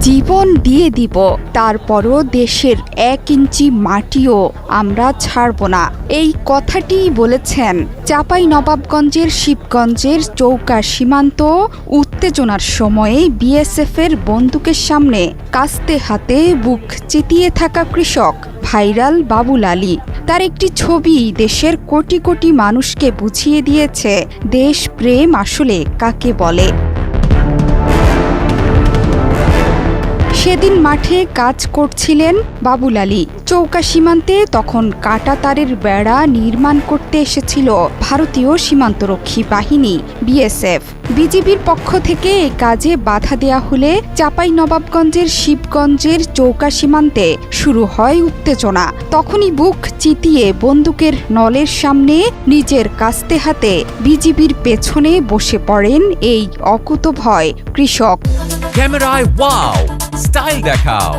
জীবন দিয়ে দিব, তারপরও দেশের ১ ইঞ্চি মাটিও আমরা ছাড়ব না। এই কথাটি বলেছেন চাঁপাইনবাবগঞ্জের শিবগঞ্জের চৌকা সীমান্ত উত্তেজনার সময়ে বিএসএফের বন্দুকের সামনে কাস্তে হাতে বুক চিতিয়ে থাকা কৃষক ভাইরাল বাবুল আলী। তার একটি ছবি দেশের কোটি কোটি মানুষকে বুঝিয়ে দিয়েছে দেশপ্রেম আসলে কাকে বলে। সেদিন মাঠে কাজ করছিলেন বাবুল আলী। চৌকা সীমান্তে তখন কাঁটাতারের বেড়া নির্মাণ করতে এসেছিল ভারতীয় সীমান্তরক্ষী বাহিনী বিএসএফ। বিজিবির পক্ষ থেকে এই কাজে বাধা দেয়া হলে চাঁপাইনবাবগঞ্জের শিবগঞ্জের চৌকা সীমান্তে শুরু হয় উত্তেজনা। তখনই বুক চিতিয়ে বন্দুকের নলের সামনে নিজের কাস্তে হাতে বিজিবির পেছনে বসে পড়েন এই অকুতোভয় কৃষক। ক্যামেরায় ওয়াও, স্টাইল দেখাও,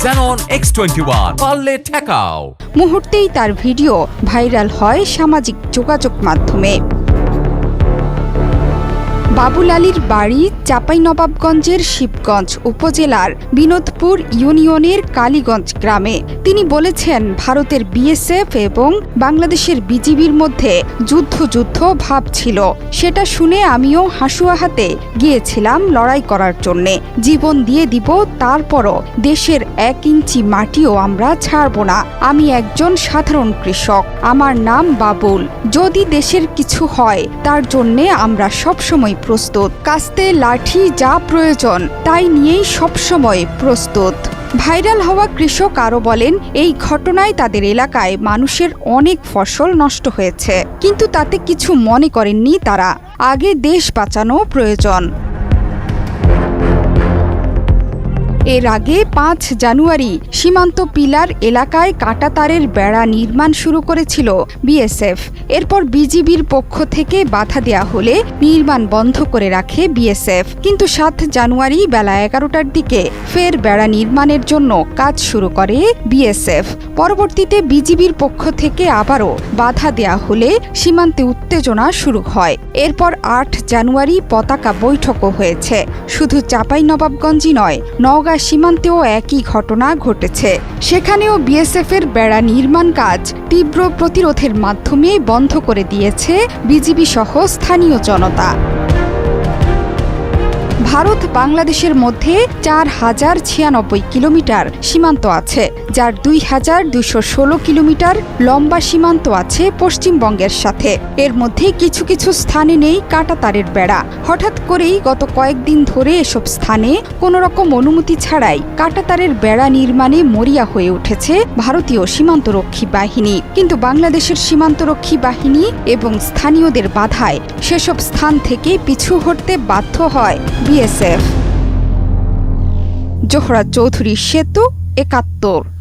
Xenon X21 পারলে ঠেকাও। মুহূর্তেই তার ভিডিও ভাইরাল হয় সামাজিক যোগাযোগ মাধ্যমে। বাবুল আলীর বাড়ি চাঁপাইনবাবগঞ্জের শিবগঞ্জ উপজেলার বিনোদপুর ইউনিয়নের কালীগঞ্জ গ্রামে। তিনি বলেছেন, ভারতের বিএসএফ এবং বাংলাদেশের বিজিবির মধ্যে যুদ্ধ ভাব ছিল। সেটা শুনে আমিও হাসুয়া হাতে গিয়েছিলাম লড়াই করার জন্যে। জীবন দিয়ে দিব, তারপরও দেশের ১ ইঞ্চি মাটিও আমরা ছাড়ব না। আমি একজন সাধারণ কৃষক, আমার নাম বাবুল। যদি দেশের কিছু হয় তার জন্যে আমরা সবসময় প্রস্তুত। কাস্তে লাঠি যা প্রয়োজন তাই নিয়েই সবসময় প্রস্তুত। ভাইরাল হওয়া কৃষক আরও বলেন, এই ঘটনায় তাদের এলাকায় মানুষের অনেক ফসল নষ্ট হয়েছে, কিন্তু তাতে কিছু মনে করেননি তারা। আগে দেশ বাঁচানো প্রয়োজন। এর আগে ৫ জানুয়ারি সীমান্ত পিলার এলাকায় কাঁটাতারের বেড়া নির্মাণ শুরু করেছিল বিএসএফ। এরপর বিজিবির পক্ষ থেকে বাধা দেয়া হলে নির্মাণ বন্ধ করে রাখে বিএসএফ। কিন্তু ৭ জানুয়ারি বেলা ১১টার দিকে ফের বেড়া নির্মাণের জন্য কাজ শুরু করে বিএসএফ। পরবর্তীতে বিজিবির পক্ষ থেকে আবারও বাধা দেয়া হলে সীমান্তে উত্তেজনা শুরু হয়। এরপর ৮ জানুয়ারি পতাকা বৈঠকও হয়েছে। শুধু চাঁপাইনবাবগঞ্জই নয়, নওগাঁ সীমান্তেও একই ঘটনা ঘটেছে। সেখানেও বিএসএফের বেড়া নির্মাণ কাজ তীব্র প্রতিরোধের মাধ্যমে বন্ধ করে দিয়েছে বিজিবি সহ স্থানীয় জনতা। ভারত বাংলাদেশের মধ্যে ৪,০৯৬ কিলোমিটার সীমান্ত আছে, যার ২,২১৬ কিলোমিটার লম্বা সীমান্ত আছে পশ্চিমবঙ্গের সাথে। এর মধ্যে কিছু কিছু স্থানে নেই কাঁটাতারের বেড়া। হঠাৎ করেই গত কয়েকদিন ধরে এসব স্থানে কোনো রকম অনুমতি ছাড়াই কাঁটাতারের বেড়া নির্মাণে মরিয়া হয়ে উঠেছে ভারতীয় সীমান্তরক্ষী বাহিনী। কিন্তু বাংলাদেশের সীমান্তরক্ষী বাহিনী এবং স্থানীয়দের বাধায় সেসব স্থান থেকে পিছু হটতে বাধ্য হয় বিএসএফ। জোহরা চৌধুরী সেতু, ৭১।